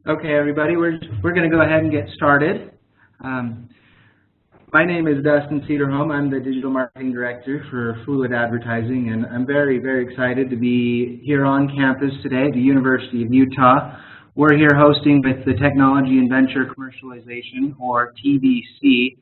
Okay, everybody, we're going to go ahead and get started. My name is Dustin Cederholm. I'm the Digital Marketing Director for Fluid Advertising, and I'm very, very excited to be here on campus today at the University of Utah. We're here hosting with the Technology and Venture Commercialization, or TVC.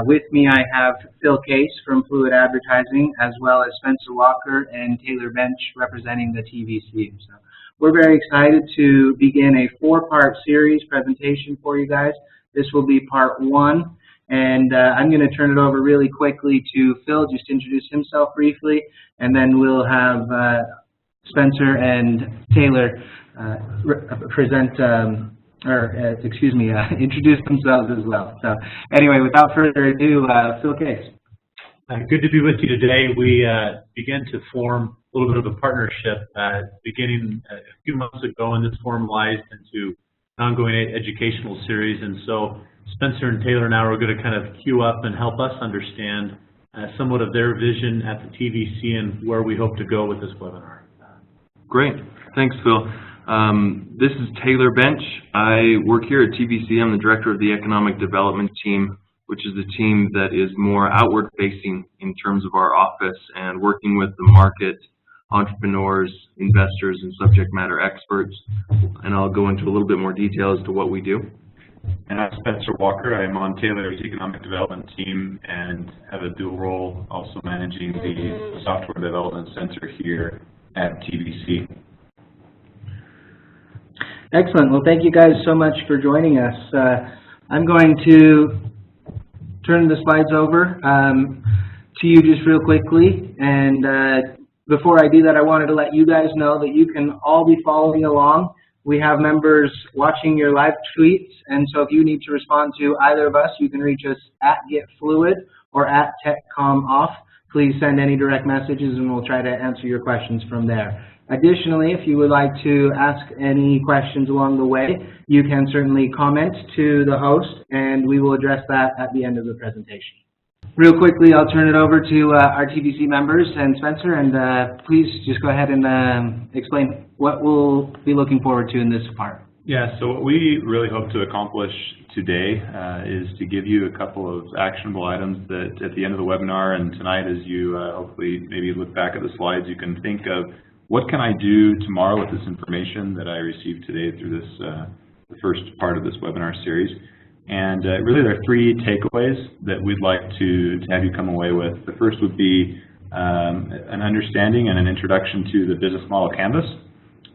With me I have Phil Case from Fluid Advertising, as well as Spencer Walker and Taylor Bench representing the TVC. So we're very excited to begin a four-part series presentation for you guys. This will be part one, and I'm going to turn it over really quickly to Phil, just to introduce himself briefly, and then we'll have Spencer and Taylor introduce themselves as well. So anyway, without further ado, Phil Case. Good to be with you today. We began to form a little bit of a partnership beginning a few months ago, and this formalized into an ongoing educational series. And so Spencer and Taylor now are going to kind of queue up and help us understand somewhat of their vision at the TVC and where we hope to go with this webinar. Great. Thanks, Phil. This is Taylor Bench. I work here at TVC. I'm the director of the Economic Development Team, which is the team that is more outward-facing in terms of our office and working with the market, entrepreneurs, investors, and subject matter experts. And I'll go into a little bit more detail as to what we do. And I'm Spencer Walker. I'm on Taylor's Economic Development Team and have a dual role, also managing the Software Development Center here at TVC. Excellent. Well, thank you guys so much for joining us. I'm going to turn the slides over to you just real quickly, and before I do that, I wanted to let you guys know that you can all be following along. We have members watching your live tweets, and so if you need to respond to either of us, you can reach us at GetFluid or at TechComOff. Please send any direct messages, and we'll try to answer your questions from there. Additionally, if you would like to ask any questions along the way, you can certainly comment to the host, and we will address that at the end of the presentation. Real quickly, I'll turn it over to our TVC members and Spencer, and please just go ahead and explain what we'll be looking forward to in this part. Yeah, so what we really hope to accomplish today is to give you a couple of actionable items that at the end of the webinar and tonight, as you hopefully maybe look back at the slides, you can think of what can I do tomorrow with this information that I received today through this the first part of this webinar series. And really there are three takeaways that we'd like to have you come away with. The first would be an understanding and an introduction to the business model canvas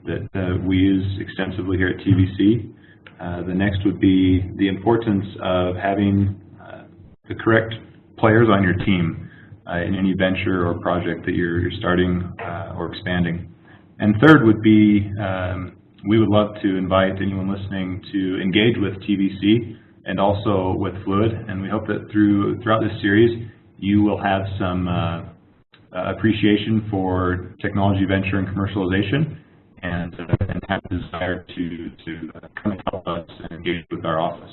that we use extensively here at TVC. The next would be the importance of having the correct players on your team in any venture or project that you're starting or expanding. And third would be, we would love to invite anyone listening to engage with TVC and also with Fluid, and we hope that throughout this series you will have some appreciation for technology, venture, and commercialization, and have a desire to come and help us and engage with our office.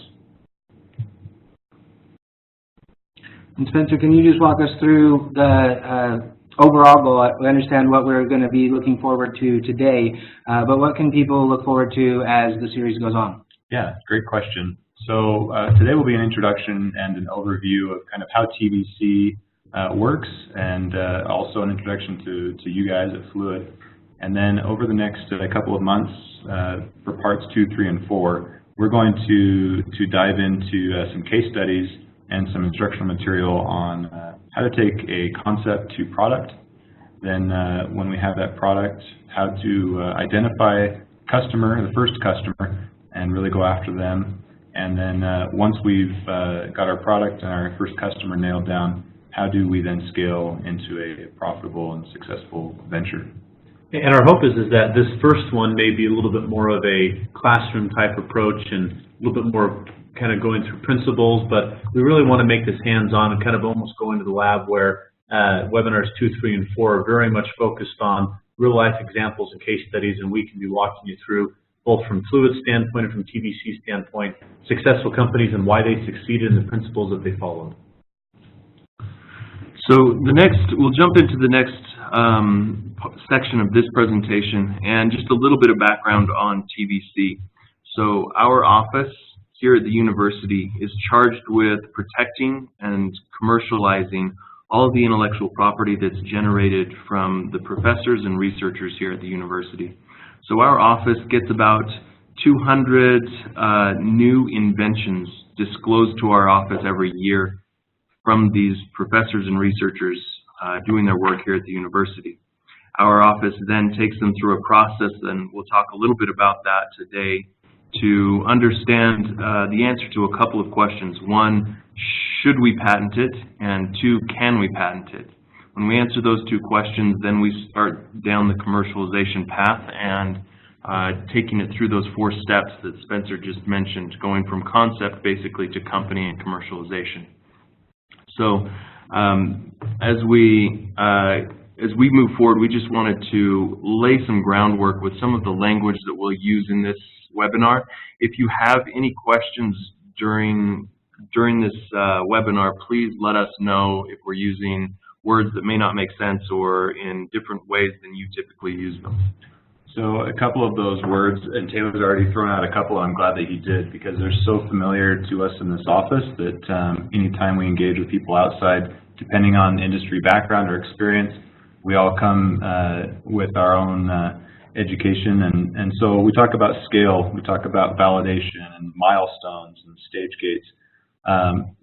And Spencer, can you just walk us through the overall goal? We understand what we're going to be looking forward to today, but what can people look forward to as the series goes on? Yeah, great question. So today will be an introduction and an overview of kind of how TVC works, and also an introduction to you guys at Fluid. And then over the next couple of months, for parts 2, 3, and 4, we're going to dive into some case studies and some instructional material on how to take a concept to product. Then when we have that product, how to identify the first customer, and really go after them. And then once we've got our product and our first customer nailed down, how do we then scale into a profitable and successful venture? And our hope is that this first one may be a little bit more of a classroom type approach and a little bit more kind of going through principles, but we really want to make this hands-on and kind of almost go into the lab, where webinars 2, 3, and 4 are very much focused on real-life examples and case studies, and we can be walking you through, both from Fluid standpoint and from TVC standpoint, successful companies and why they succeeded and the principles that they followed. So we'll jump into the next section of this presentation, and just a little bit of background on TVC. So our office here at the university is charged with protecting and commercializing all of the intellectual property that's generated from the professors and researchers here at the university. So our office gets about 200 new inventions disclosed to our office every year from these professors and researchers doing their work here at the university. Our office then takes them through a process, and we'll talk a little bit about that today, to understand the answer to a couple of questions. One, should we patent it? And two, can we patent it? When we answer those two questions, then we start down the commercialization path and taking it through those 4 steps that Spencer just mentioned, going from concept basically to company and commercialization. So as we move forward, we just wanted to lay some groundwork with some of the language that we'll use in this webinar. If you have any questions during this webinar, please let us know if we're using words that may not make sense or in different ways than you typically use them. So a couple of those words, and Taylor's already thrown out a couple, I'm glad that he did, because they're so familiar to us in this office that anytime we engage with people outside, depending on industry background or experience, we all come with our own education, and so we talk about scale, we talk about validation and milestones and stage gates.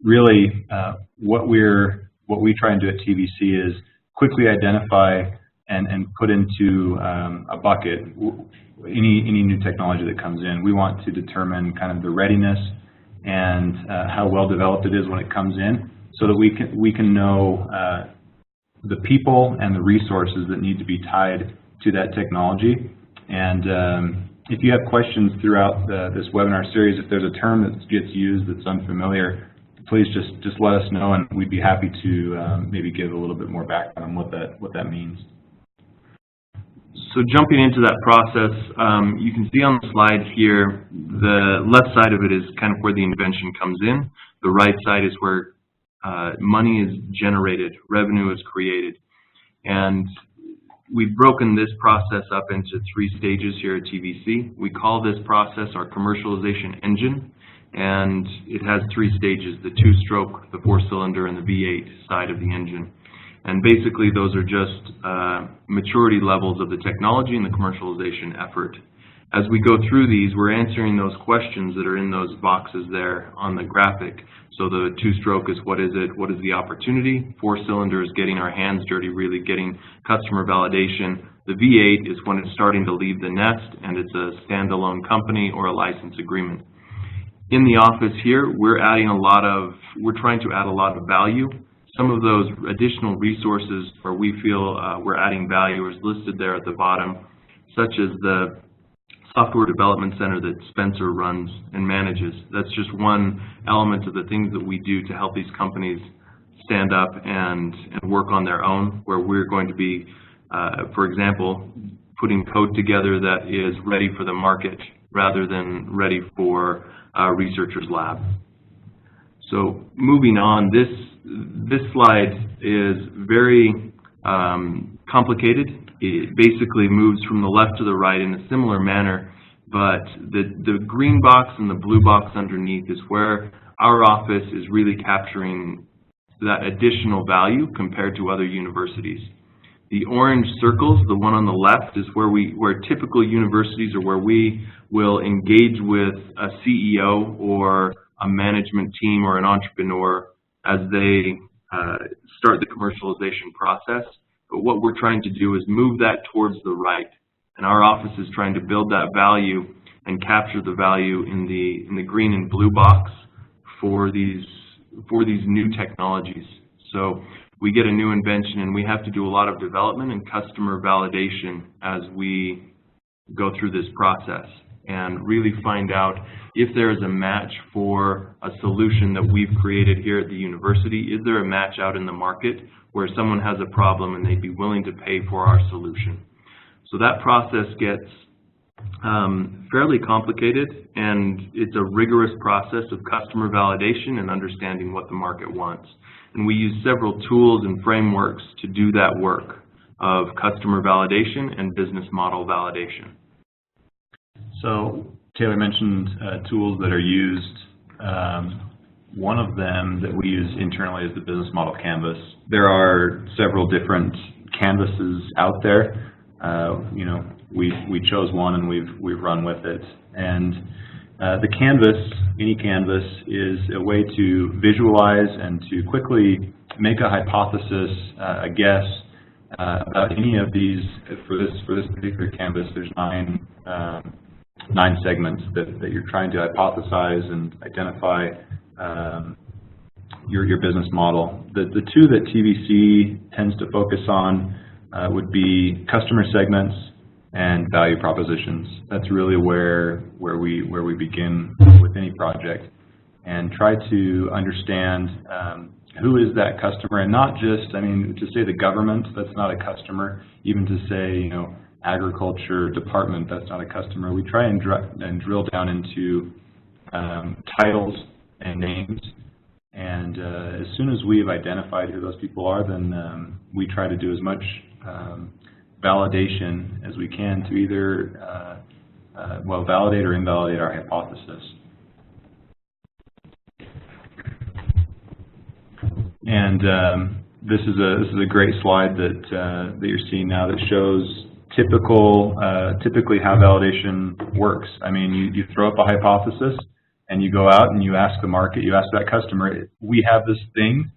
Really, what we try and do at TVC is quickly identify and put into a bucket any new technology that comes in. We want to determine kind of the readiness and how well developed it is when it comes in, so that we can know the people and the resources that need to be tied to that technology. And if you have questions throughout this webinar series, if there's a term that gets used that's unfamiliar, please just let us know, and we'd be happy to maybe give a little bit more background on what that means. So jumping into that process, you can see on the slide here, the left side of it is kind of where the invention comes in. The right side is where money is generated, revenue is created. And we've broken this process up into 3 stages here at TVC. We call this process our commercialization engine, and it has 3 stages: the 2-stroke, the 4-cylinder, and the V8 side of the engine. And basically those are just maturity levels of the technology and the commercialization effort. As we go through these, we're answering those questions that are in those boxes there on the graphic. So the 2-stroke is, what is it? What is the opportunity? 4-cylinder is getting our hands dirty, really getting customer validation. The V8 is when it's starting to leave the nest and it's a standalone company or a license agreement. In the office here, we're trying to add a lot of value. Some of those additional resources where we feel we're adding value is listed there at the bottom, such as the software development center that Spencer runs and manages. That's just one element of the things that we do to help these companies stand up and work on their own, where we're going to be, for example, putting code together that is ready for the market rather than ready for a researcher's lab. So moving on, this slide is very complicated. It basically moves from the left to the right in a similar manner, but the green box and the blue box underneath is where our office is really capturing that additional value compared to other universities. The orange circles, the one on the left, is where typical universities are, where we will engage with a CEO or a management team or an entrepreneur as they start the commercialization process. But what we're trying to do is move that towards the right. And our office is trying to build that value and capture the value in the green and blue box for these new technologies. So we get a new invention and we have to do a lot of development and customer validation as we go through this process and really find out if there is a match for a solution that we've created here at the university. Is there a match out in the market where someone has a problem and they'd be willing to pay for our solution? So that process gets fairly complicated, and it's a rigorous process of customer validation and understanding what the market wants. And we use several tools and frameworks to do that work of customer validation and business model validation. So Taylor mentioned tools that are used. One of them that we use internally is the business model canvas. There are several different canvases out there. You know, we chose one and we've run with it. And the canvas, any canvas, is a way to visualize and to quickly make a hypothesis, a guess about any of these. For this particular canvas, there's nine segments that you're trying to hypothesize and identify your business model. The two that TVC tends to focus on would be customer segments and value propositions. That's really where we begin with any project, and try to understand who is that customer, and not just, I mean, to say the government, that's not a customer. Even to say, you know, agriculture department, that's not a customer. We try and drill down into titles and names, and as soon as we've identified who those people are, then we try to do as much validation as we can to either well, validate or invalidate our hypothesis. And this is a great slide that you're seeing now that shows typically how validation works. I mean, you throw up a hypothesis and you go out and you ask the market, you ask that customer, we have this thing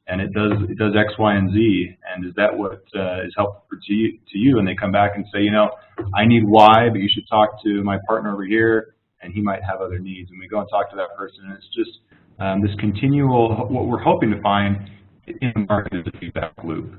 and it does X, Y, and Z, and is that what is helpful to you? And they come back and say, you know, I need Y, but you should talk to my partner over here, and he might have other needs. And we go and talk to that person, and it's just this continual, what we're hoping to find in the market is a feedback loop.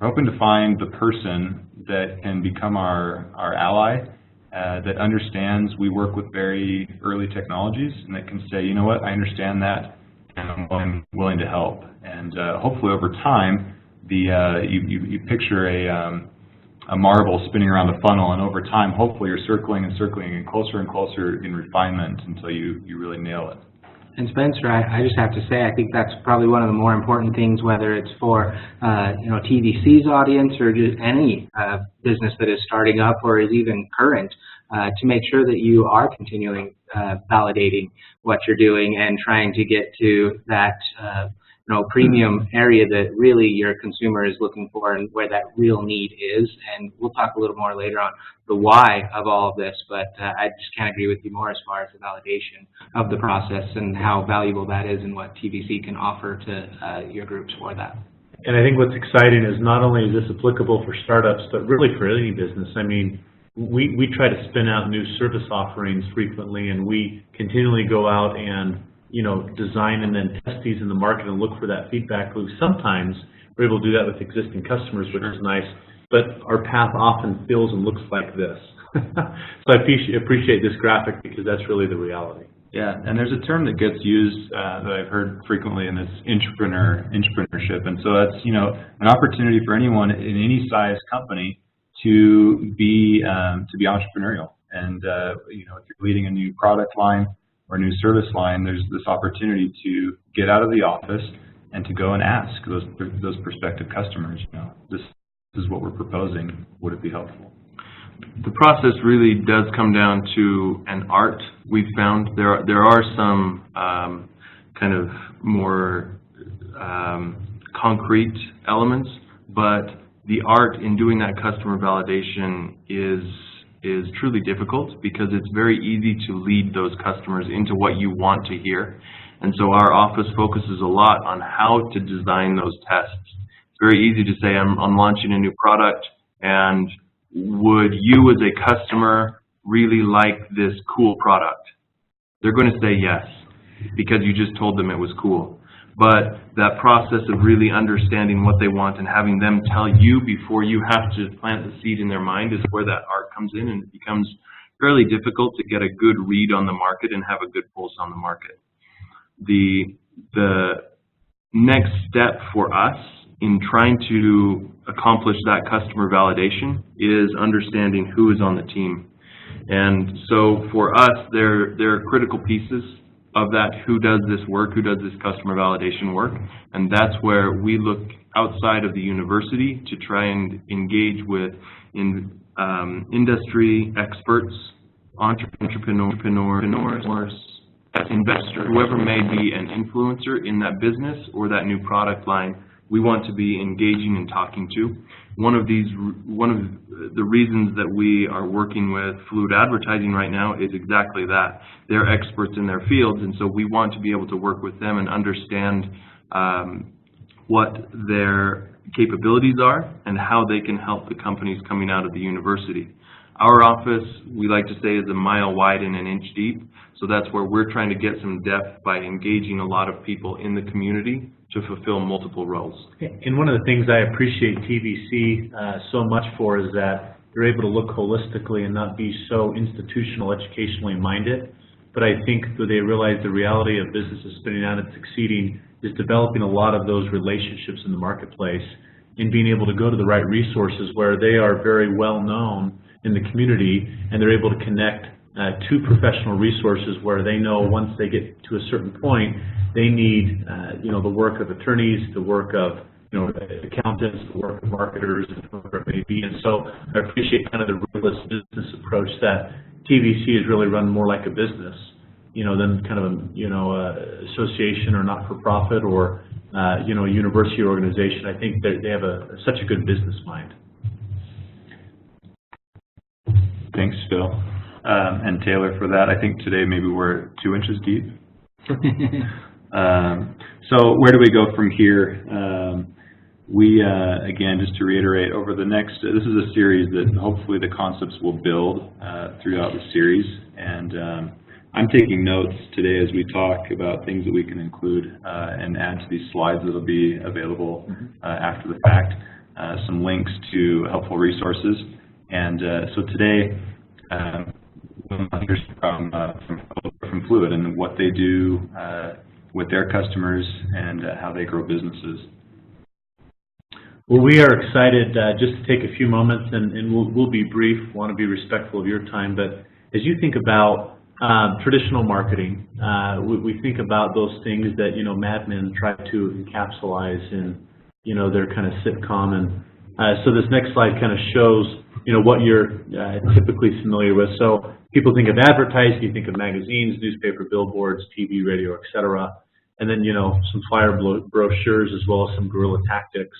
We're hoping to find the person that can become our ally, that understands we work with very early technologies, and that can say, you know what, I understand that, and I'm willing to help. And hopefully over time, you picture a marble spinning around the funnel, and over time, hopefully you're circling and closer and closer in refinement until you really nail it. And Spencer, I just have to say, I think that's probably one of the more important things, whether it's for you know, TVC's audience or just any business that is starting up or is even current, to make sure that you are continuing validating what you're doing and trying to get to that you know, premium area that really your consumer is looking for and where that real need is. And we'll talk a little more later on the why of all of this, but I just can't agree with you more as far as the validation of the process and how valuable that is and what TVC can offer to your groups for that. And I think what's exciting is not only is this applicable for startups, but really for any business. I mean, we try to spin out new service offerings frequently, and we continually go out and, you know, design and then test these in the market and look for that feedback loop. Sometimes we're able to do that with existing customers, which is nice, but our path often feels and looks like this. So I appreciate this graphic because that's really the reality. Yeah, and there's a term that gets used that I've heard frequently, and it's entrepreneurship. And so that's, you know, an opportunity for anyone in any size company to be entrepreneurial. And you know, if you're leading a new product line or a new service line, there's this opportunity to get out of the office and to go and ask those prospective customers, you know, this is what we're proposing, would it be helpful? The process really does come down to an art. We've found there are some kind of more concrete elements, but the art in doing that customer validation is truly difficult because it's very easy to lead those customers into what you want to hear. And so our office focuses a lot on how to design those tests. It's very easy to say, I'm launching a new product, and would you as a customer really like this cool product? They're going to say yes, because you just told them it was cool. But that process of really understanding what they want and having them tell you before you have to plant the seed in their mind is where that art comes in, and it becomes fairly difficult to get a good read on the market and have a good pulse on the market. The next step for us in trying to accomplish that customer validation is understanding who is on the team. And so for us, there are critical pieces of that, who does this work, who does this customer validation work, and that's where we look outside of the university to try and engage with industry experts entrepreneurs, investors, whoever may be an influencer in that business or that new product line, we want to be engaging and talking to. One of the reasons that we are working with Fluid Advertising right now is exactly that. They're experts in their fields, and so we want to be able to work with them and understand what their capabilities are and how they can help the companies coming out of the university. Our office, we like to say, is a mile wide and an inch deep, so that's where we're trying to get some depth by engaging a lot of people in the community to fulfill multiple roles. And one of the things I appreciate TVC so much for is that they're able to look holistically and not be so institutional, educationally minded. But I think that they realize the reality of businesses spinning out and succeeding is developing a lot of those relationships in the marketplace and being able to go to the right resources where they are very well known in the community, and they're able to connect to professional resources where they know once they get to a certain point, they need the work of attorneys, the work of accountants, the work of marketers, and whoever it may be. And so I appreciate kind of the ruthless business approach that TVC is really run more like a business, than kind of a association or not-for-profit or a university organization. I think they have such a good business mind. Thanks, Phil. And Taylor for that. I think today maybe we're 2 inches deep. So where do we go from here? Again, just to reiterate, over the next, this is a series that hopefully the concepts will build throughout the series. And I'm taking notes today as we talk about things that we can include and add to these slides that will be available after the fact, some links to helpful resources. And so today, we'll hear from Fluid and what they do with their customers and how they grow businesses. Well, we are excited just to take a few moments, and we'll be brief, want to be respectful of your time, but as you think about traditional marketing, we think about those things that, Mad Men try to encapsulize in, their kind of sitcom. And so this next slide kind of shows, what you're typically familiar with. So people think of advertising, you think of magazines, newspaper, billboards, TV, radio, etc. And then, some flyer brochures as well as some guerrilla tactics.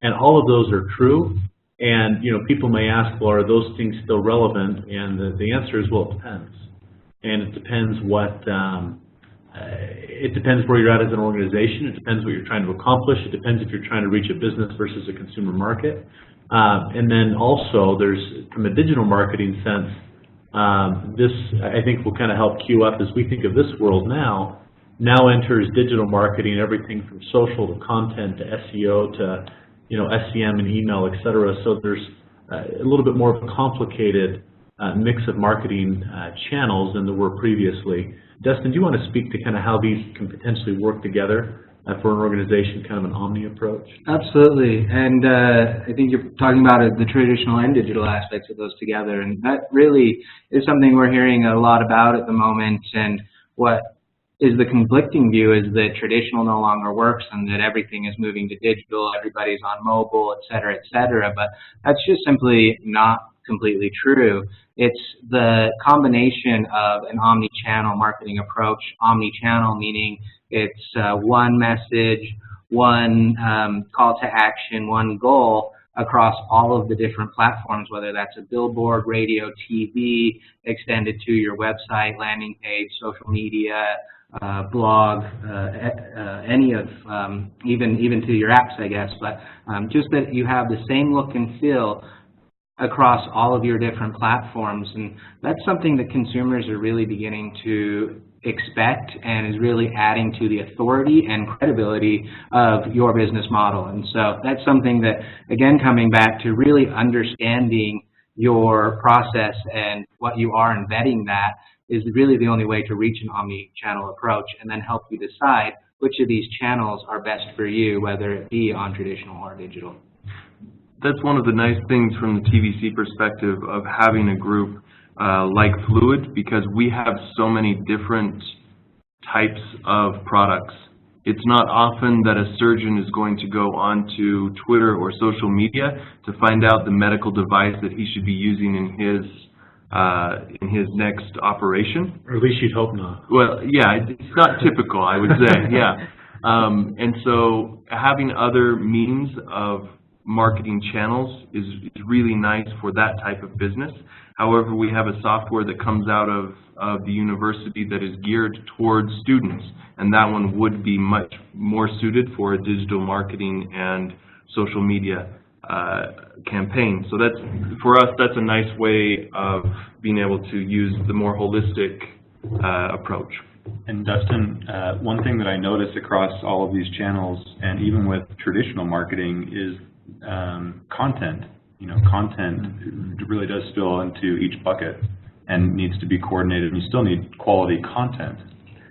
And all of those are true. And, people may ask, well, are those things still relevant? And the answer is, well, it depends. And it depends it depends where you're at as an organization. It depends what you're trying to accomplish. It depends if you're trying to reach a business versus a consumer market. And then also, there's, from a digital marketing sense, this, I think, will kind of help queue up as we think of this world now. Now enters digital marketing, everything from social to content to SEO to, SEM and email, et cetera. So there's a little bit more of a complicated mix of marketing channels than there were previously. Dustin, do you want to speak to kind of how these can potentially work together for an organization, kind of an omni approach? Absolutely, and I think you're talking about the traditional and digital aspects of those together, and that really is something we're hearing a lot about at the moment. And what is the conflicting view is that traditional no longer works and that everything is moving to digital, everybody's on mobile, et cetera, but that's just simply not completely true. It's the combination of an omni-channel marketing approach, omni-channel meaning it's one message, one call to action, one goal across all of the different platforms, whether that's a billboard, radio, TV, extended to your website, landing page, social media, blog, any of, even to your apps, I guess, but just that you have the same look and feel across all of your different platforms. And that's something that consumers are really beginning to expect and is really adding to the authority and credibility of your business model. And so that's something that, again, coming back to really understanding your process and what you are embedding that is really the only way to reach an omni-channel approach and then help you decide which of these channels are best for you, whether it be on traditional or digital. That's one of the nice things from the TVC perspective of having a group like Fluid, because we have so many different types of products. It's not often that a surgeon is going to go onto Twitter or social media to find out the medical device that he should be using in his in his next operation. Or at least you'd hope not. Well, yeah, it's not typical, I would say, yeah. And so having other means of marketing channels is really nice for that type of business. However, we have a software that comes out of the university that is geared towards students, and that one would be much more suited for a digital marketing and social media campaign. So that's, for us, that's a nice way of being able to use the more holistic approach. And Dustin, one thing that I notice across all of these channels, and even with traditional marketing, is content. You know, content really does spill into each bucket and needs to be coordinated, and you still need quality content.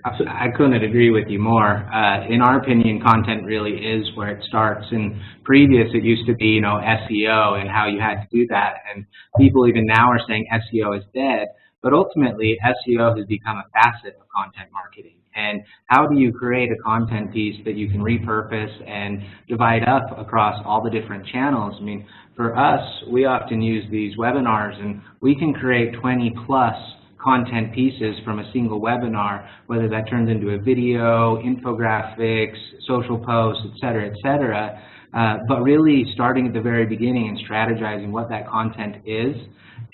I couldn't agree with you more. In our opinion, content really is where it starts. In previous, it used to be, you know, SEO and how you had to do that. And people even now are saying SEO is dead. But ultimately, SEO has become a facet of content marketing. And how do you create a content piece that you can repurpose and divide up across all the different channels? I mean, for us, we often use these webinars, and we can create 20 plus content pieces from a single webinar, whether that turns into a video, infographics, social posts, et cetera, but really starting at the very beginning and strategizing what that content is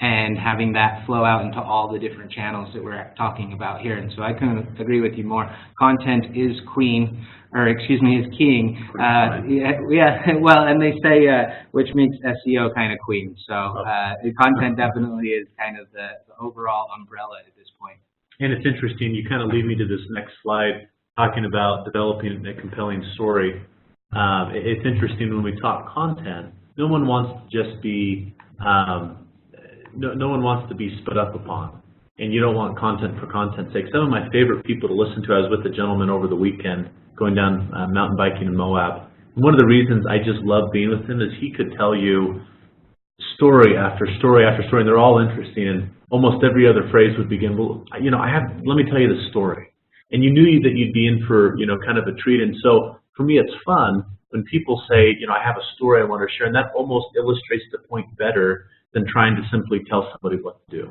and having that flow out into all the different channels that we're talking about here. And so I couldn't agree with you more. Content is queen, or excuse me, is king. Yeah, well, and they say, which makes SEO kind of queen. So the content definitely is kind of the overall umbrella at this point. And it's interesting, you kind of lead me to this next slide, talking about developing a compelling story. It's interesting when we talk content, no one wants to just be, no one wants to be spit up upon. And you don't want content for content's sake. Some of my favorite people to listen to, I was with a gentleman over the weekend going down mountain biking in Moab. And one of the reasons I just love being with him is he could tell you story after story after story, and they're all interesting. And almost every other phrase would begin, well, you know, let me tell you the story. And you knew that you'd be in for, you know, kind of a treat. And so for me, it's fun when people say, you know, I have a story I want to share, and that almost illustrates the point better than trying to simply tell somebody what to do.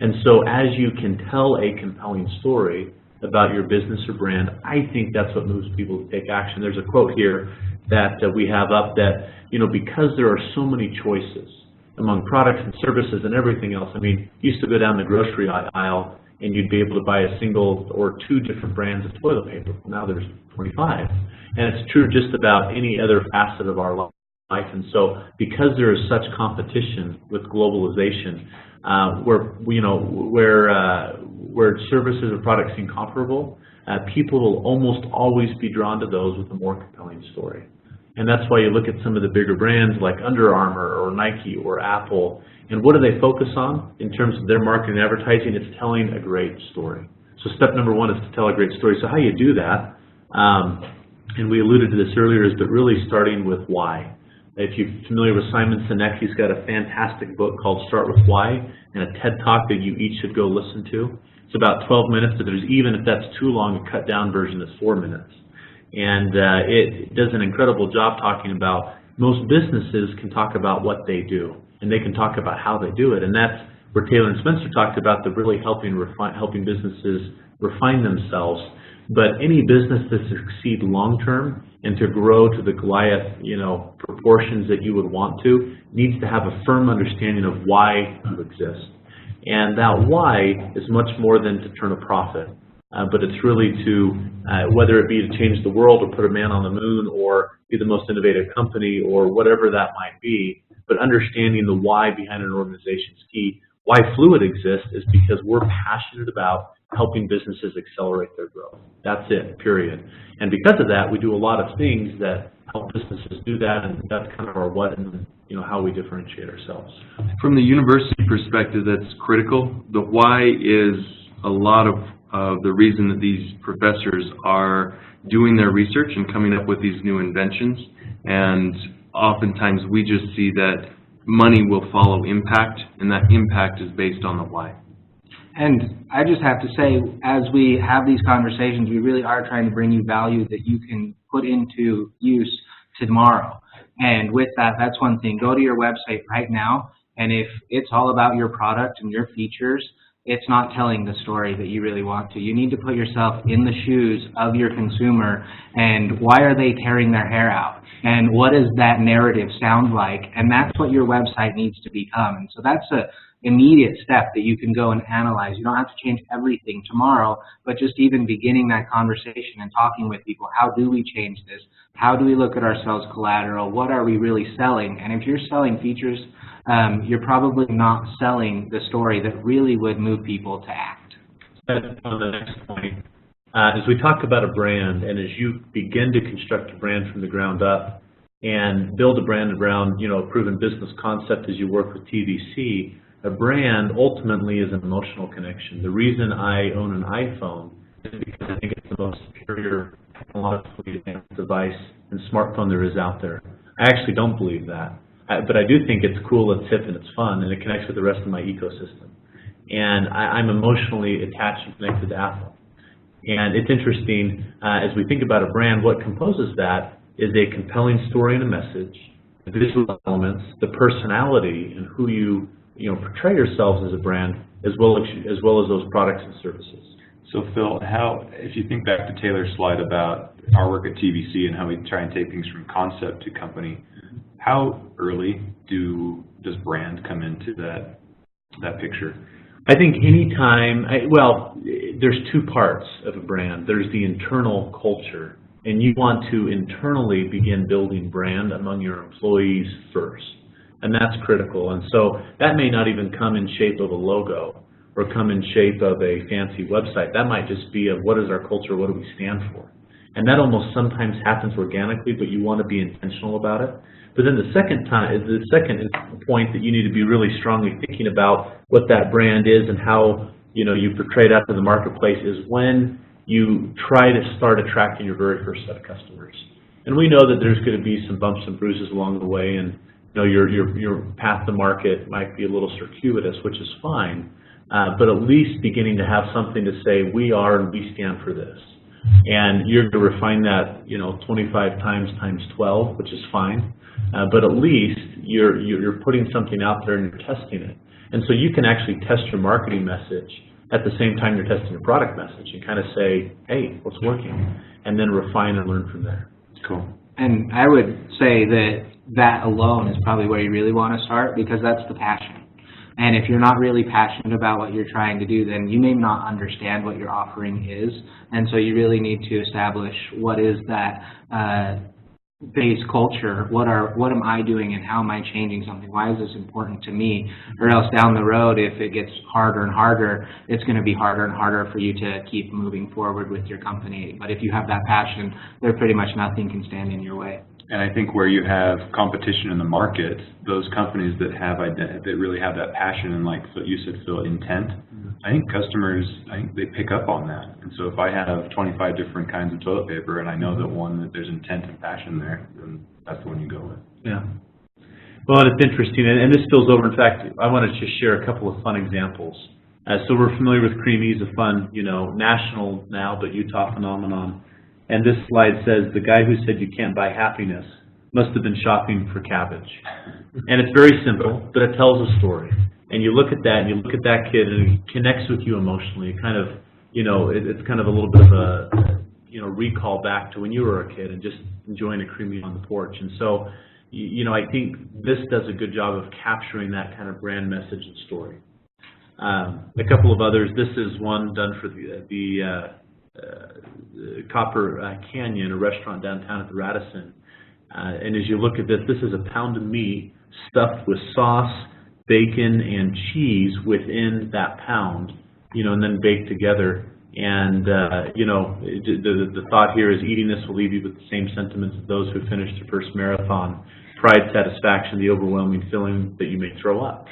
And so as you can tell a compelling story about your business or brand, I think that's what moves people to take action. There's a quote here that we have up that, you know, because there are so many choices among products and services and everything else. I mean, you used to go down the grocery aisle and you'd be able to buy a single or two different brands of toilet paper. Now there's 25. And it's true just about any other facet of our life. And so because there is such competition with globalization, where services or products seem comparable, people will almost always be drawn to those with a more compelling story. And that's why you look at some of the bigger brands like Under Armour or Nike or Apple, and what do they focus on in terms of their marketing and advertising? It's telling a great story. So step number one is to tell a great story. So how you do that, and we alluded to this earlier, is but really starting with why. If you're familiar with Simon Sinek, he's got a fantastic book called Start With Why, and a TED Talk that you each should go listen to. It's about 12 minutes, but there's, even if that's too long, a cut down version is 4 minutes. And it does an incredible job talking about, most businesses can talk about what they do, and they can talk about how they do it. And that's where Taylor and Spencer talked about the really helping businesses refine themselves. But any business to succeed long-term and to grow to the Goliath, you know, proportions that you would want to, needs to have a firm understanding of why you exist. And that why is much more than to turn a profit, but it's really to, whether it be to change the world or put a man on the moon or be the most innovative company or whatever that might be, but understanding the why behind an organization is key. Why Fluid exists is because we're passionate about helping businesses accelerate their growth. That's it, period. And because of that, we do a lot of things that help businesses do that, and that's kind of our what and, you know, how we differentiate ourselves. From the university perspective, that's critical. The why is a lot of the reason that these professors are doing their research and coming up with these new inventions. And oftentimes we just see that money will follow impact, and that impact is based on the why. And I just have to say, as we have these conversations, we really are trying to bring you value that you can put into use tomorrow. And with that, that's one thing. Go to your website right now And if it's all about your product and your features, it's not telling the story that you really want to. You need to put yourself in the shoes of your consumer, and why are they tearing their hair out? And what does that narrative sound like? And that's what your website needs to become. And so that's a immediate step that you can go and analyze. You don't have to change everything tomorrow, but just even beginning that conversation and talking with people. How do we change this? How do we look at ourselves collateral? What are we really selling? And if you're selling features, you're probably not selling the story that really would move people to act. On the next point, as we talk about a brand, and as you begin to construct a brand from the ground up and build a brand around, a proven business concept as you work with TVC, a brand ultimately is an emotional connection. The reason I own an iPhone is because I think it's the most superior technologically advanced device and smartphone there is out there. I actually don't believe that. But I do think it's cool, it's hip, and it's fun, and it connects with the rest of my ecosystem. And I'm emotionally attached and connected to Apple. And it's interesting, as we think about a brand, what composes that is a compelling story and a message, the visual elements, the personality, and who you portray yourselves as a brand, as well as those products and services. So Phil, if you think back to Taylor's slide about our work at TVC and how we try and take things from concept to company, how early does brand come into that picture? I think anytime, there's two parts of a brand. There's the internal culture, and you want to internally begin building brand among your employees first. And that's critical. And so that may not even come in shape of a logo or come in shape of a fancy website. That might just be of what is our culture, what do we stand for? And that almost sometimes happens organically, but you want to be intentional about it. But then the second point that you need to be really strongly thinking about what that brand is and how you portray it out to the marketplace is when you try to start attracting your very first set of customers. And we know that there's going to be some bumps and bruises along the way, and your path to market might be a little circuitous, which is fine, but at least beginning to have something to say, we are and we stand for this. And you're going to refine that 25 times 12, which is fine, but at least you're putting something out there and you're testing it. And so you can actually test your marketing message at the same time you're testing your product message and kind of say, hey, what's working? And then refine and learn from there. Cool. And I would say that alone is probably where you really want to start, because that's the passion. And if you're not really passionate about what you're trying to do, then you may not understand what your offering is. And so you really need to establish what is that base culture. What am I doing and how am I changing something? Why is this important to me? Or else down the road, if it gets harder and harder, it's going to be harder and harder for you to keep moving forward with your company. But if you have that passion, there pretty much nothing can stand in your way. And I think where you have competition in the market, those companies that really have that passion and, like you said, Phil, intent, I think customers, they pick up on that. And so if I have 25 different kinds of toilet paper and I know that there's intent and passion there, then that's the one you go with. Yeah. Well, and it's interesting, and this spills over. In fact, I want to just share a couple of fun examples. So we're familiar with Creamies, a fun, national now, but Utah phenomenon. And this slide says, the guy who said you can't buy happiness must have been shopping for cabbage. And it's very simple, but it tells a story. And you look at that, and you look at that kid, and it connects with you emotionally. It kind of, it's kind of a little bit of a, recall back to when you were a kid and just enjoying a creamy on the porch. And so, I think this does a good job of capturing that kind of brand message and story. A couple of others. This is one done for the Copper Canyon, a restaurant downtown at the Radisson. And as you look at this, this is a pound of meat stuffed with sauce, bacon, and cheese within that pound, and then baked together. And, the thought here is eating this will leave you with the same sentiments of those who finished their first marathon: pride, satisfaction, the overwhelming feeling that you may throw up.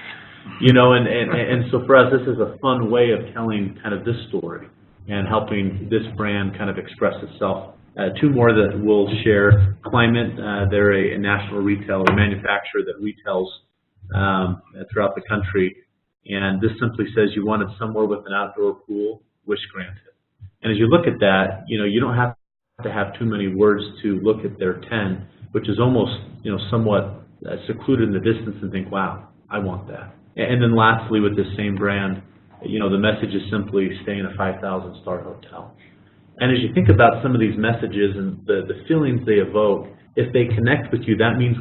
And so for us, this is a fun way of telling kind of this story and helping this brand kind of express itself. Two more that we'll share. Climate, they're a national retailer, manufacturer that retails throughout the country. And this simply says you wanted somewhere with an outdoor pool, wish granted. And as you look at that, you don't have to have too many words to look at their 10, which is almost, somewhat secluded in the distance and think, wow, I want that. And then lastly, with this same brand, you know, the message is simply stay in a 5,000-star hotel. And as you think about some of these messages and the feelings they evoke, if they connect with you, that means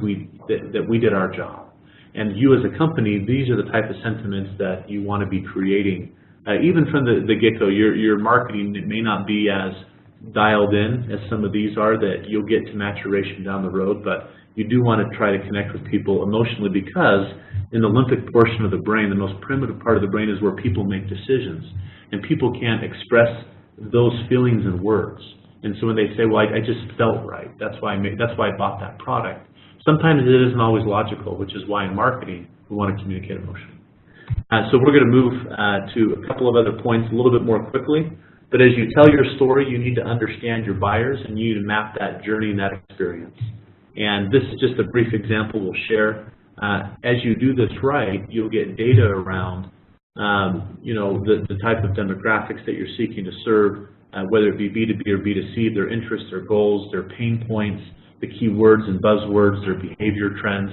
that we did our job. And you as a company, these are the type of sentiments that you want to be creating. Even from the get-go, your marketing, it may not be as dialed in as some of these are that you'll get to maturation down the road, but you do want to try to connect with people emotionally, because in the limbic portion of the brain, the most primitive part of the brain is where people make decisions. And people can't express those feelings in words. And so when they say, well, I just felt right, that's why I bought that product. Sometimes it isn't always logical, which is why in marketing we want to communicate emotion. So we're going to move to a couple of other points a little bit more quickly. But as you tell your story, you need to understand your buyers, and you need to map that journey and that experience. And this is just a brief example we'll share. As you do this right, you'll get data around you know, the type of demographics that you're seeking to serve, whether it be B2B or B2C, their interests, their goals, their pain points, the key words and buzzwords, their behavior trends.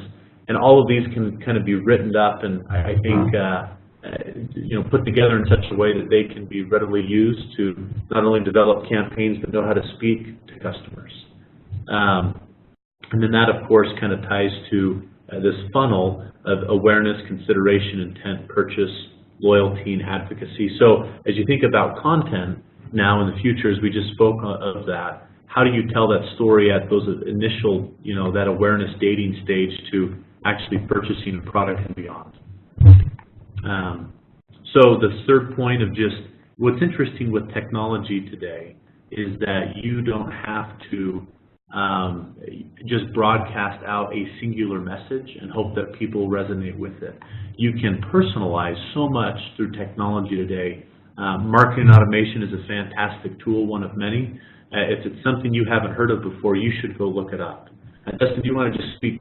And all of these can kind of be written up and I think you know, put together in such a way that they can be readily used to not only develop campaigns but know how to speak to customers. And then that, of course, kind of ties to this funnel of awareness, consideration, intent, purchase, loyalty, and advocacy. So as you think about content now in the future, as we just spoke of that, how do you tell that story at those initial, you know, that awareness dating stage to actually purchasing a product and beyond? So the third point of just what's interesting with technology today is that you don't have to just broadcast out a singular message and hope that people resonate with it. You can personalize so much through technology today. Marketing automation is a fantastic tool, one of many. If it's something you haven't heard of before, you should go look it up. Dustin, do you want to just speak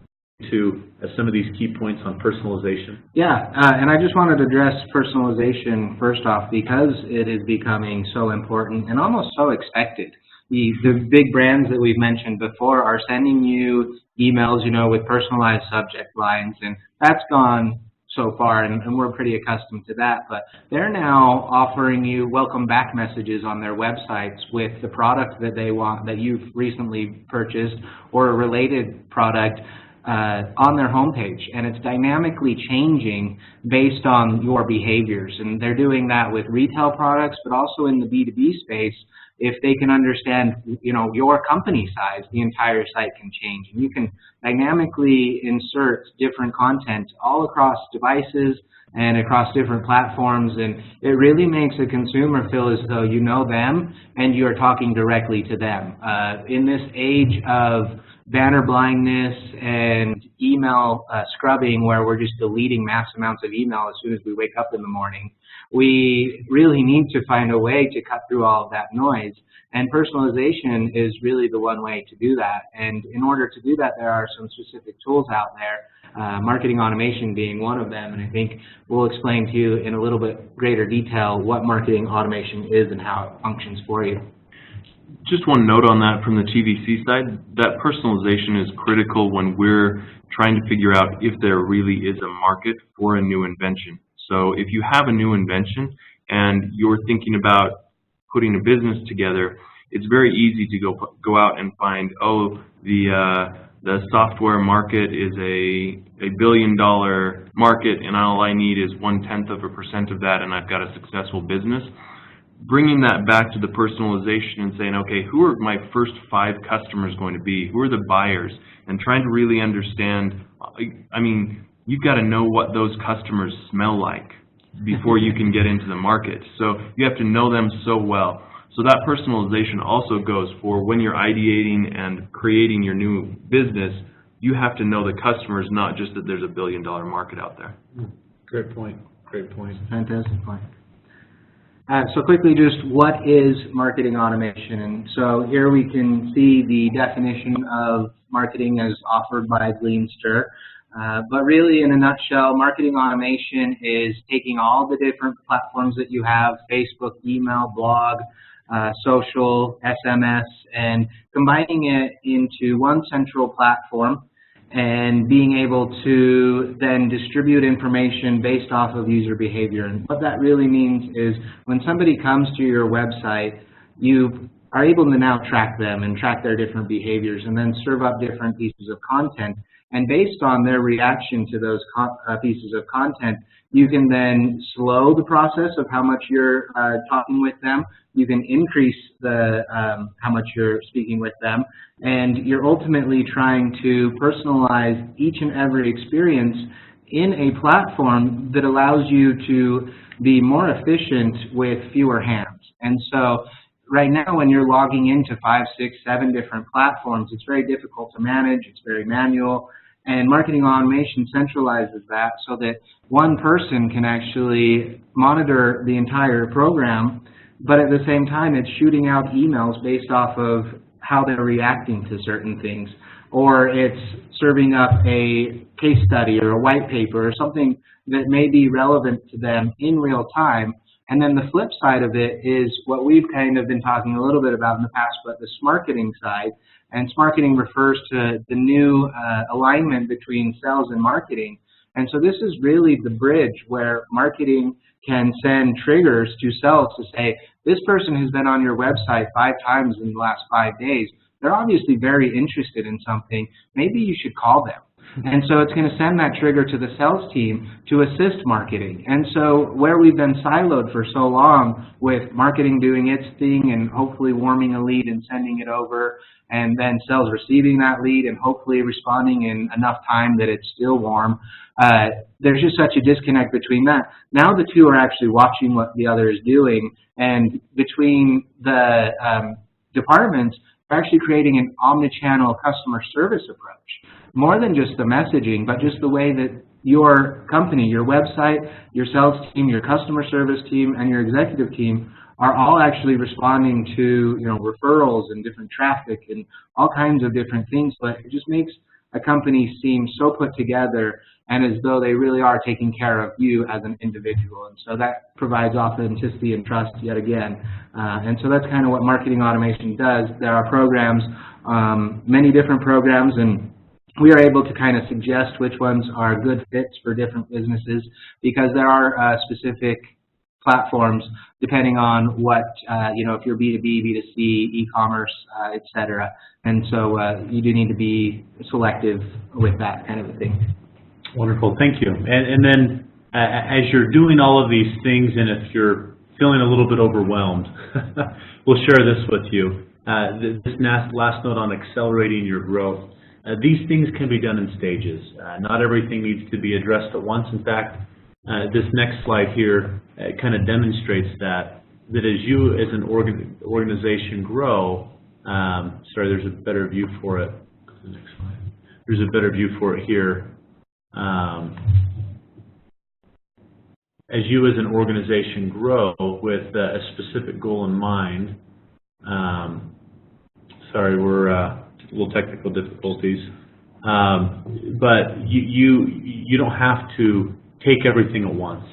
to some of these key points on personalization? Yeah, and I just wanted to address personalization first off because it is becoming so important and almost so expected. The big brands that we've mentioned before are sending you emails, you know, with personalized subject lines, and that's gone so far, and we're pretty accustomed to that. But they're now offering you welcome back messages on their websites with the product that they want, that you've recently purchased, or a related product on their homepage, and it's dynamically changing based on your behaviors. And they're doing that with retail products, but also in the B2B space. If they can understand, you know, your company size, the entire site can change, and you can dynamically insert different content all across devices and across different platforms, and it really makes a consumer feel as though you know them and you're talking directly to them. In this age of banner blindness and email scrubbing, where we're just deleting mass amounts of email as soon as we wake up in the morning, we really need to find a way to cut through all of that noise. And personalization is really the one way to do that. And in order to do that, there are some specific tools out there, marketing automation being one of them. And I think we'll explain to you in a little bit greater detail what marketing automation is and how it functions for you. Just one note on that from the TVC side, that personalization is critical when we're trying to figure out if there really is a market for a new invention. So if you have a new invention and you're thinking about putting a business together, it's very easy to go out and find, oh, the software market is a $1 billion market, and all I need is 0.1% of that, and I've got a successful business. Bringing that back to the personalization and saying, okay, who are my first 5 customers going to be? Who are the buyers? And trying to really understand, I mean, you've got to know what those customers smell like before you can get into the market. So you have to know them so well. So that personalization also goes for when you're ideating and creating your new business, you have to know the customers, not just that there's a $1 billion market out there. Great point. Great point. Fantastic point. So quickly, just what is marketing automation? And so here we can see the definition of marketing as offered by Gleanster. But really, in a nutshell, marketing automation is taking all the different platforms that you have, Facebook, email, blog, social, SMS, and combining it into one central platform and being able to then distribute information based off of user behavior. And what that really means is when somebody comes to your website, you are able to now track them and track their different behaviors and then serve up different pieces of content. And based on their reaction to those pieces of content, you can then slow the process of how much you're talking with them. You can increase the how much you're speaking with them. And you're ultimately trying to personalize each and every experience in a platform that allows you to be more efficient with fewer hands. And so right now, when you're logging into 5, 6, 7 different platforms, it's very difficult to manage, it's very manual, and marketing automation centralizes that so that one person can actually monitor the entire program, but at the same time, it's shooting out emails based off of how they're reacting to certain things, or it's serving up a case study or a white paper or something that may be relevant to them in real time. And then the flip side of it is what we've kind of been talking a little bit about in the past, but the marketing side. And marketing refers to the new alignment between sales and marketing. And so this is really the bridge where marketing can send triggers to sales to say, this person has been on your website 5 times in the last 5 days. They're obviously very interested in something. Maybe you should call them. And so it's going to send that trigger to the sales team to assist marketing. And so where we've been siloed for so long with marketing doing its thing and hopefully warming a lead and sending it over, and then sales receiving that lead and hopefully responding in enough time that it's still warm, there's just such a disconnect between that. Now the two are actually watching what the other is doing, and between the departments, we're actually creating an omni-channel customer service approach. More than just the messaging, but just the way that your company, your website, your sales team, your customer service team, and your executive team are all actually responding to, referrals and different traffic and all kinds of different things. But it just makes a company seem so put together and as though they really are taking care of you as an individual. And so that provides authenticity and trust yet again. And so that's kind of what marketing automation does. There are programs, many different programs, and we are able to kind of suggest which ones are good fits for different businesses because there are specific platforms depending on what, if you're B2B, B2C, e-commerce, et cetera. And so you do need to be selective with that kind of a thing. Wonderful, thank you. And then as you're doing all of these things, and if you're feeling a little bit overwhelmed, we'll share this with you. This last note on accelerating your growth. These things can be done in stages. Not everything needs to be addressed at once. In fact, this next slide here kind of demonstrates that as you as an organization grow, sorry, there's a better view for it. Go to the next slide. There's a better view for it here. As you as an organization grow with a specific goal in mind, sorry, we're little technical difficulties, but you don't have to take everything at once.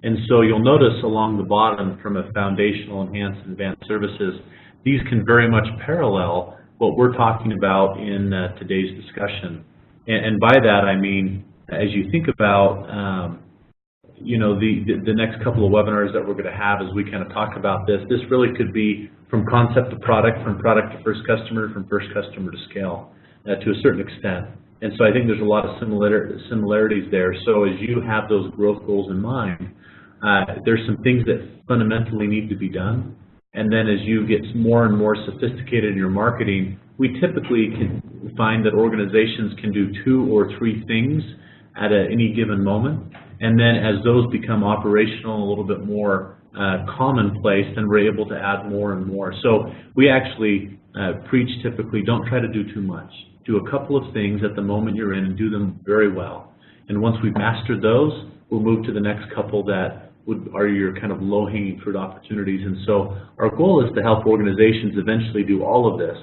And so you'll notice along the bottom from a foundational, enhanced, and advanced services, these can very much parallel what we're talking about in today's discussion. And by that I mean, as you think about the next couple of webinars that we're going to have as we kind of talk about this really could be from concept to product, from product to first customer, from first customer to scale to a certain extent. And so I think there's a lot of similarities there. So as you have those growth goals in mind, there's some things that fundamentally need to be done. And then as you get more and more sophisticated in your marketing, we typically can find that organizations can do 2 or 3 things at any given moment. And then as those become operational, a little bit more commonplace, then we're able to add more and more. So we actually preach typically, don't try to do too much. Do a couple of things at the moment you're in and do them very well. And once we've mastered those, we'll move to the next couple that are your kind of low-hanging fruit opportunities. And so our goal is to help organizations eventually do all of this,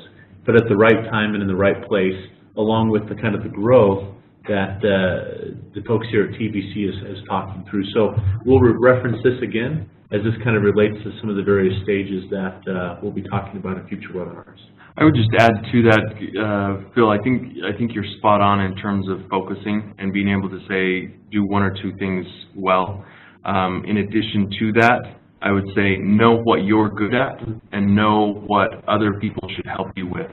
but at the right time and in the right place, along with the kind of the growth that the folks here at TBC is talking through. So we'll reference this again as this kind of relates to some of the various stages that we'll be talking about in future webinars. I would just add to that, Phil, I think you're spot on in terms of focusing and being able to say, do one or two things well. In addition to that, I would say know what you're good at and know what other people should help you with.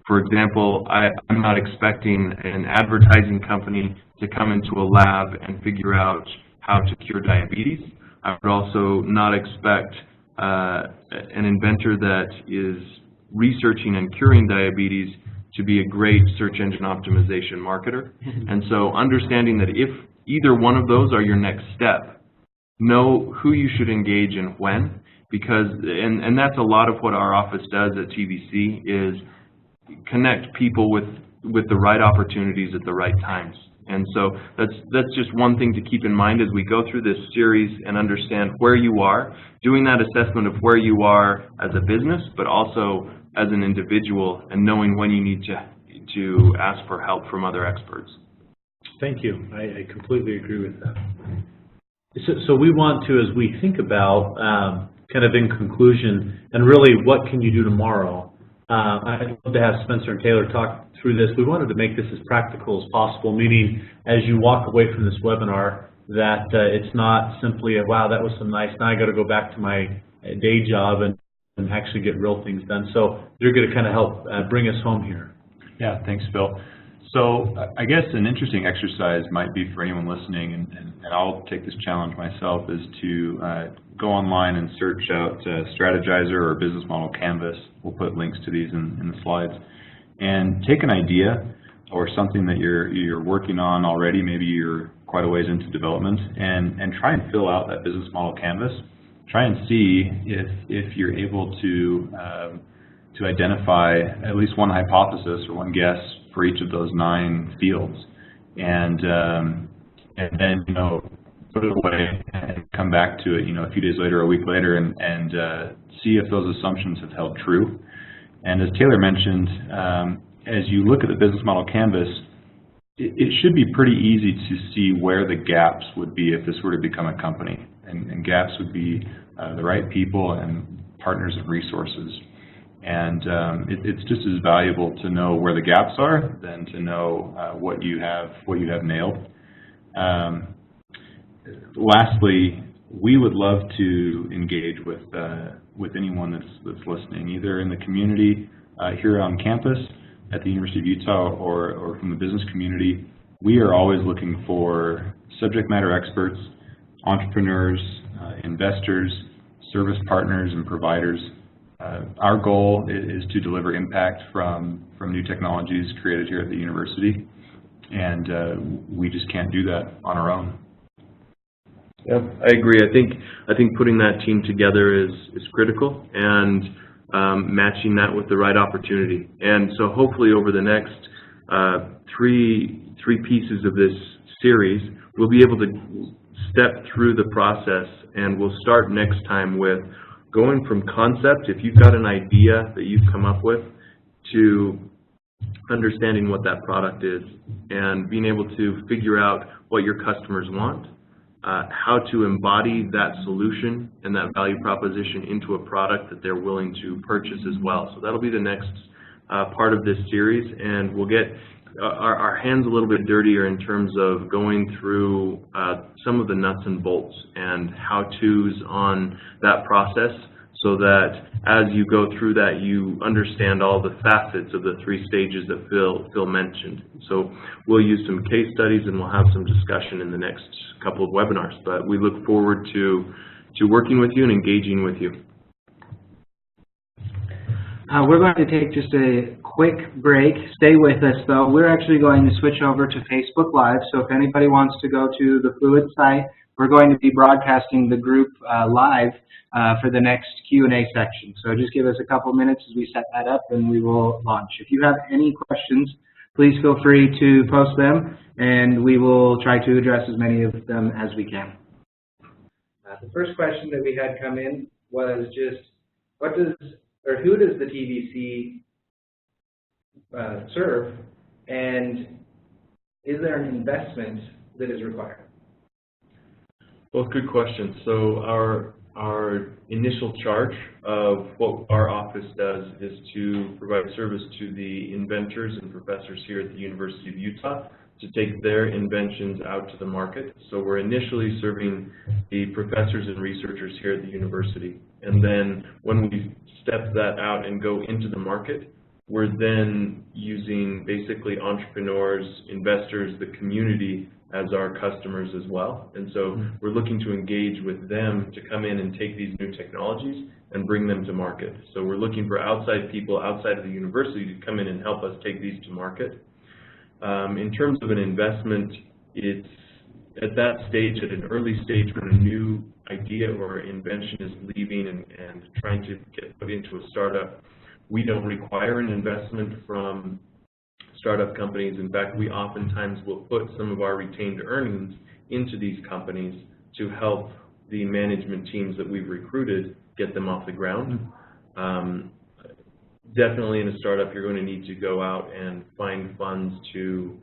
For example, I'm not expecting an advertising company to come into a lab and figure out how to cure diabetes. I would also not expect an inventor that is researching and curing diabetes to be a great search engine optimization marketer. And so understanding that if either one of those are your next step, know who you should engage and when, because, and that's a lot of what our office does at TBC, is connect people with the right opportunities at the right times. And so that's just one thing to keep in mind as we go through this series and understand where you are, doing that assessment of where you are as a business, but also as an individual, and knowing when you need to ask for help from other experts. Thank you. I completely agree with that. So we want to, as we think about kind of in conclusion, and really what can you do tomorrow, I'd love to have Spencer and Taylor talk through this. We wanted to make this as practical as possible, meaning as you walk away from this webinar that it's not simply a, wow, that was some nice, now I got to go back to my day job and actually get real things done. So they're going to kind of help bring us home here. Yeah, thanks, Phil. So I guess an interesting exercise might be for anyone listening, and I'll take this challenge myself, is to go online and search out Strategizer or Business Model Canvas. We'll put links to these in the slides. And take an idea or something that you're working on already, maybe you're quite a ways into development, and try and fill out that business model canvas. Try and see if you're able to identify at least one hypothesis or one guess for each of those 9 fields, and then put it away and come back to it a few days later, a week later, and see if those assumptions have held true. And as Taylor mentioned, as you look at the business model canvas, it should be pretty easy to see where the gaps would be if this were to become a company. And gaps would be the right people and partners and resources. And it's just as valuable to know where the gaps are than to know what you have nailed. Lastly, we would love to engage with anyone that's listening, either in the community here on campus at the University of Utah or from the business community. We are always looking for subject matter experts, entrepreneurs, investors, service partners, and providers. Our goal is to deliver impact from new technologies created here at the university, and we just can't do that on our own. Yeah, I agree. I think putting that team together is critical, and matching that with the right opportunity. And so hopefully over the next three pieces of this series, we'll be able to step through the process, and we'll start next time with going from concept, if you've got an idea that you've come up with, to understanding what that product is and being able to figure out what your customers want, how to embody that solution and that value proposition into a product that they're willing to purchase as well. So that'll be the next part of this series, and we'll get our hands a little bit dirtier in terms of going through some of the nuts and bolts and how-tos on that process, so that as you go through that, you understand all the facets of the 3 stages that Phil mentioned. So we'll use some case studies, and we'll have some discussion in the next couple of webinars. But we look forward to working with you and engaging with you. We're going to take just a quick break. Stay with us, though. We're actually going to switch over to Facebook Live, so if anybody wants to go to the Fluid site, we're going to be broadcasting the group live for the next Q&A section. So just give us a couple minutes as we set that up, and we will launch. If you have any questions, please feel free to post them, and we will try to address as many of them as we can. The first question that we had come in was just, who does the TBC serve, and is there an investment that is required? Well, good question. So our initial charge of what our office does is to provide service to the inventors and professors here at the University of Utah to take their inventions out to the market. So we're initially serving the professors and researchers here at the university. And then when we step that out and go into the market, we're then using basically entrepreneurs, investors, the community as our customers as well. And so we're looking to engage with them to come in and take these new technologies and bring them to market. So we're looking for outside people outside of the university to come in and help us take these to market. In terms of an investment, it's at that stage, at an early stage when a new idea or invention is leaving and trying to get put into a startup, we don't require an investment from startup companies. In fact, we oftentimes will put some of our retained earnings into these companies to help the management teams that we've recruited get them off the ground. Definitely in a startup, you're going to need to go out and find funds to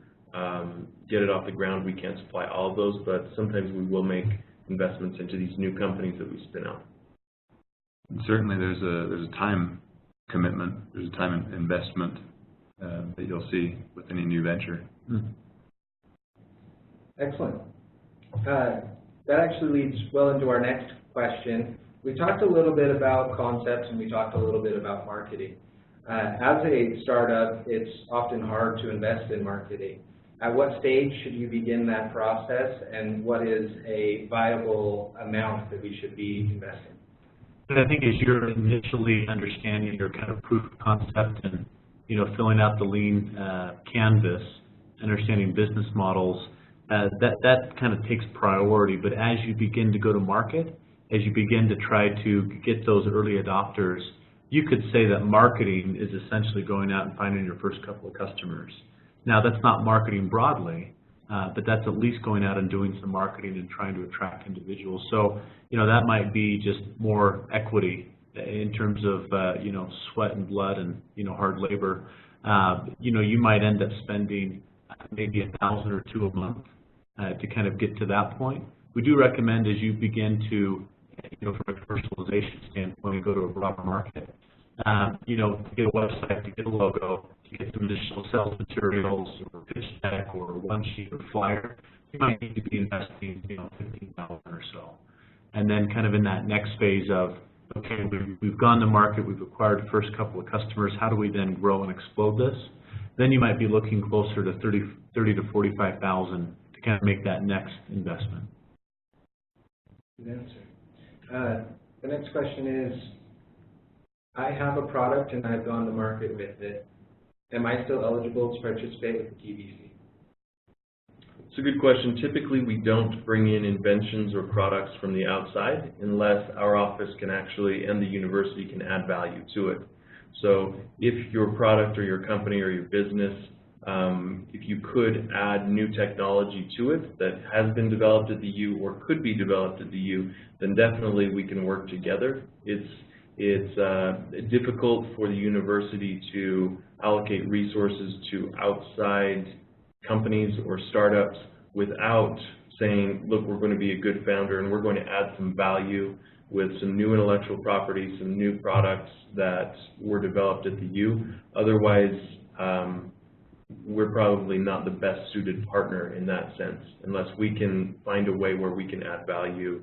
get it off the ground. We can't supply all of those, but sometimes we will make investments into these new companies that we spin out. And certainly there's a time commitment, there's a time investment that you'll see with any new venture. Excellent. That actually leads well into our next question. We talked a little bit about concepts and we talked a little bit about marketing. As a startup, it's often hard to invest in marketing. At what stage should you begin that process, and what is a viable amount that we should be investing? I think as you're initially understanding your kind of proof of concept and filling out the lean canvas, understanding business models, that kind of takes priority. But as you begin to go to market, as you begin to try to get those early adopters, you could say that marketing is essentially going out and finding your first couple of customers. Now, that's not marketing broadly, but that's at least going out and doing some marketing and trying to attract individuals. So, that might be just more equity in terms of, sweat and blood and, hard labor. You might end up spending maybe $1,000 or $2,000 a month to kind of get to that point. We do recommend as you begin to, from a commercialization standpoint, go to a broader market, to get a website, to get a logo, to get some additional sales materials or pitch deck or one sheet or flyer, you might need to be investing, $15,000 or so. And then kind of in that next phase of, okay, we've gone to market, we've acquired the first couple of customers, how do we then grow and explode this? Then you might be looking closer to $30,000 to $45,000 to kind of make that next investment. Good answer. The next question is, I have a product and I've gone to market with it. Am I still eligible to participate with the TVC? It's a good question. Typically, we don't bring in inventions or products from the outside unless our office can actually, and the university can add value to it. So if your product or your company or your business, if you could add new technology to it that has been developed at the U or could be developed at the U, then definitely we can work together. It's difficult for the university to allocate resources to outside companies or startups without saying, look, we're going to be a good founder and we're going to add some value with some new intellectual property, some new products that were developed at the U. Otherwise, we're probably not the best suited partner in that sense, unless we can find a way where we can add value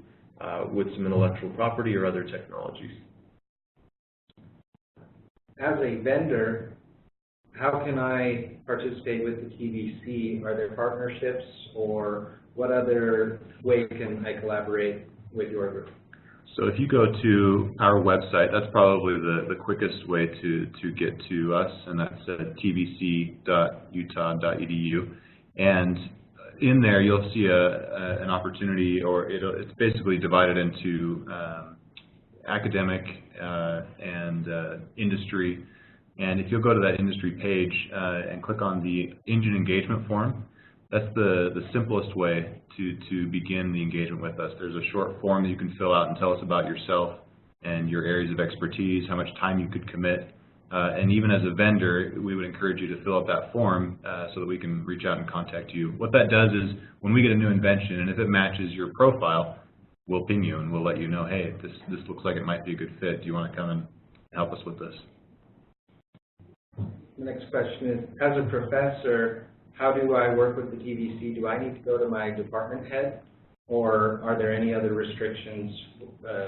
with some intellectual property or other technologies. As a vendor, how can I participate with the TVC? Are there partnerships, or what other way can I collaborate with your group? So if you go to our website, that's probably the quickest way to get to us, and that's tvc.utah.edu. And in there, you'll see an opportunity, or it's basically divided into academic and industry. And if you'll go to that industry page and click on the engine engagement form, that's the simplest way to begin the engagement with us. There's a short form that you can fill out and tell us about yourself and your areas of expertise, how much time you could commit, And even as a vendor, we would encourage you to fill out that form so that we can reach out and contact you. What that does is when we get a new invention, and if it matches your profile, we'll ping you and we'll let you know, hey, this looks like it might be a good fit. Do you want to come and help us with this? The next question is, as a professor, how do I work with the TVC? Do I need to go to my department head, or are there any other restrictions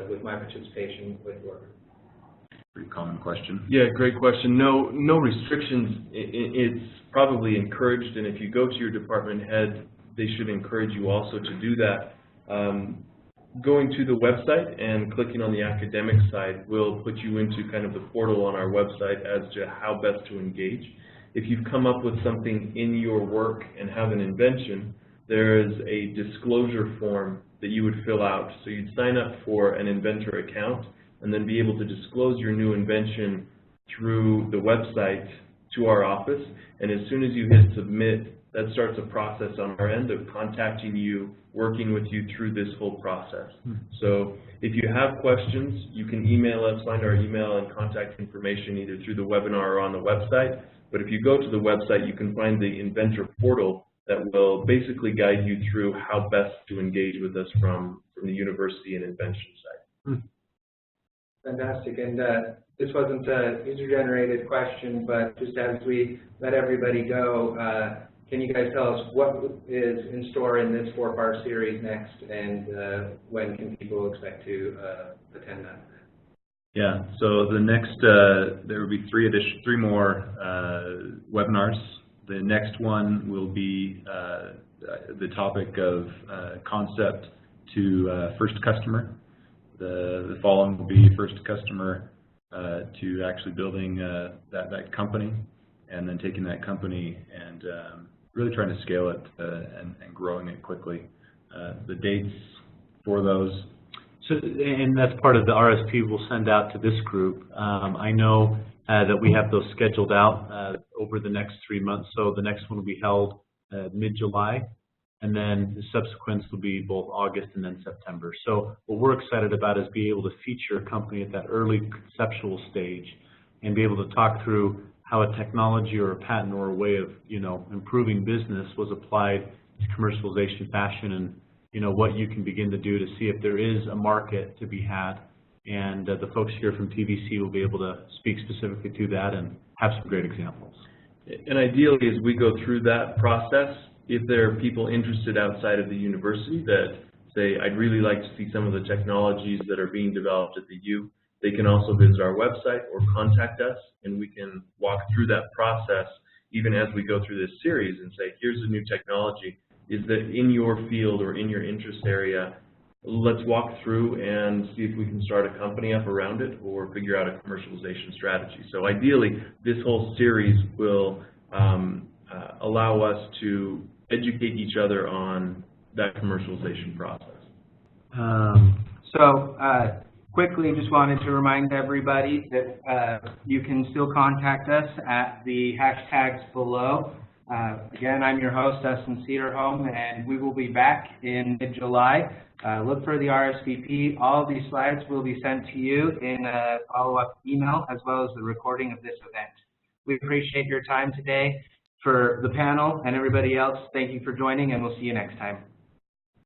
with my participation with work? Pretty common question. Yeah, great question. No restrictions. It's probably encouraged, and if you go to your department head, they should encourage you also to do that. Going to the website and clicking on the academic side will put you into kind of the portal on our website as to how best to engage. If you've come up with something in your work and have an invention, there is a disclosure form that you would fill out. So you'd sign up for an inventor account and then be able to disclose your new invention through the website to our office. And as soon as you hit submit, that starts a process on our end of contacting you, working with you through this whole process. So if you have questions, you can email us, find our email and contact information either through the webinar or on the website. But if you go to the website, you can find the inventor portal that will basically guide you through how best to engage with us from the university and invention side. Fantastic. And this wasn't a user-generated question, but just as we let everybody go, can you guys tell us what is in store in this 4-part series next, and when can people expect to attend that? Yeah, so the next, there will be three more webinars. The next one will be the topic of concept to first customer. The following will be first customer to actually building that company, and then taking that company and really trying to scale it and growing it quickly. The dates for those. So, and that's part of the RSP we'll send out to this group. I know that we have those scheduled out over the next 3 months. So the next one will be held mid-July, and then the subsequents will be both August and then September. So what we're excited about is being able to feature a company at that early conceptual stage and be able to talk through how a technology or a patent or a way of, improving business was applied to commercialization fashion, and what you can begin to do to see if there is a market to be had. And the folks here from TVC will be able to speak specifically to that and have some great examples. And ideally, as we go through that process, if there are people interested outside of the university that say, I'd really like to see some of the technologies that are being developed at the U, they can also visit our website or contact us, and we can walk through that process even as we go through this series and say, here's a new technology. Is that in your field or in your interest area? Let's walk through and see if we can start a company up around it or figure out a commercialization strategy. So ideally, this whole series will allow us to educate each other on that commercialization process. Quickly, just wanted to remind everybody that you can still contact us at the hashtags below. Again, I'm your host, Dustin Cederholm, and we will be back in mid-July. Look for the RSVP. All of these slides will be sent to you in a follow-up email, as well as the recording of this event. We appreciate your time today. For the panel and everybody else, thank you for joining, and we'll see you next time.